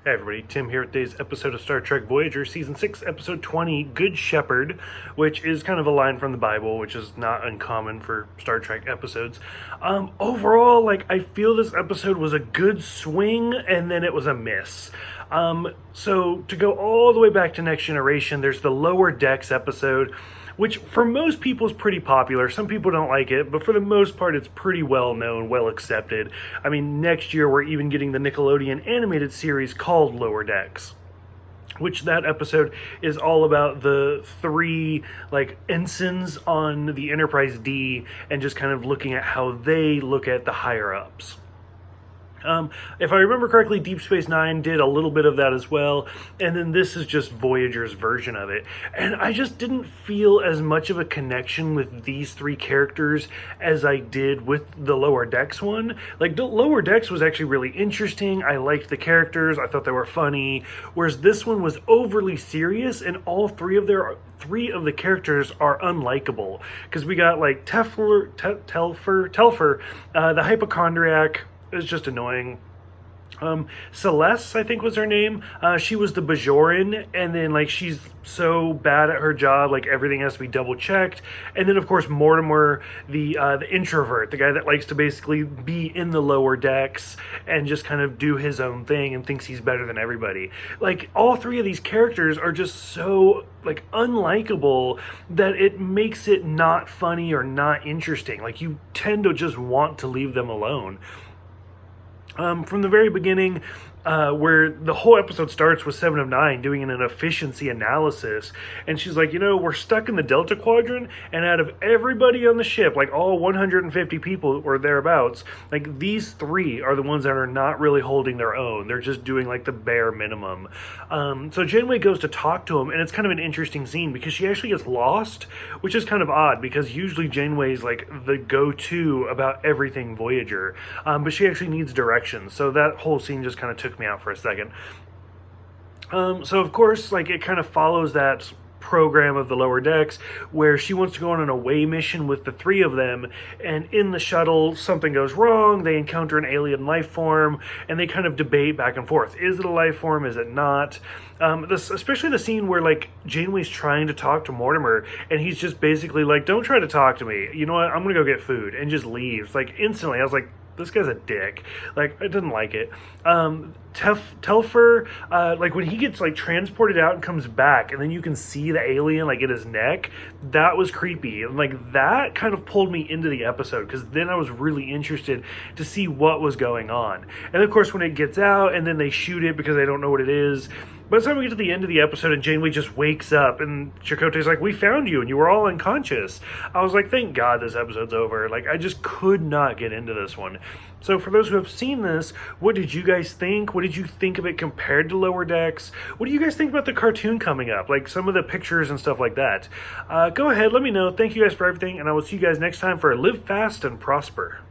Hey everybody, Tim here with today's episode of Star Trek Voyager, Season 6, Episode 20, Good Shepherd, which is kind of a line from the Bible, which is not uncommon for Star Trek episodes. Overall, I feel this episode was a good swing, and then it was a miss. So to go all the way back to Next Generation, there's the Lower Decks episode, which for most people is pretty popular. Some people don't like it, but for the most part, it's pretty well known, well accepted. I mean, next year we're even getting the Nickelodeon animated series called Lower Decks, which that episode is all about the three ensigns on the Enterprise D and just kind of looking at how they look at the higher ups. If I remember correctly, Deep Space Nine did a little bit of that as well, and then this is just Voyager's version of it. And I just didn't feel as much of a connection with these three characters as I did with the Lower Decks one. The Lower Decks was actually really interesting. I liked the characters. I thought they were funny. Whereas this one was overly serious, and all three of the characters are unlikable. Because we got Telfer, the hypochondriac, is just annoying. Celeste, I think was her name. She was the Bajoran, and then she's so bad at her job, everything has to be double checked. And then of course Mortimer, the introvert, the guy that likes to basically be in the lower decks and just kind of do his own thing and thinks he's better than everybody. All three of these characters are just so unlikable that it makes it not funny or not interesting. You tend to just want to leave them alone. From the very beginning, where the whole episode starts with 7 of 9 doing an efficiency analysis, and she's like, we're stuck in the Delta Quadrant, and out of everybody on the ship, all 150 people or thereabouts, these three are the ones that are not really holding their own. They're just doing the bare minimum. So Janeway goes to talk to him, and it's kind of an interesting scene because she actually gets lost, which is kind of odd because usually Janeway's the go-to about everything Voyager, but she actually needs directions. So that whole scene just kind of took me out for a second. So of course, it kind of follows that program of the Lower Decks where she wants to go on an away mission with the three of them, and in the shuttle something goes wrong. They encounter an alien life form, and they kind of debate back and forth. Is it a life form? Is it not? Especially the scene where Janeway's trying to talk to Mortimer, and he's just basically don't try to talk to me. You know what? I'm gonna go get food, and just leaves. Instantly, I was like, this guy's a dick. I didn't like it. Telfer, when he gets transported out and comes back, and then you can see the alien in his neck, that was creepy. And that kind of pulled me into the episode, because then I was really interested to see what was going on. And of course, when it gets out and then they shoot it because they don't know what it is, by the time we get to the end of the episode and Janeway just wakes up and Chakotay's like, we found you and you were all unconscious. I was like, thank God this episode's over. I just could not get into this one. So for those who have seen this, what did you guys think? What did you think of it compared to Lower Decks? What do you guys think about the cartoon coming up? Some of the pictures and stuff like that. Go ahead, let me know. Thank you guys for everything, and I will see you guys next time for Live Fast and Prosper.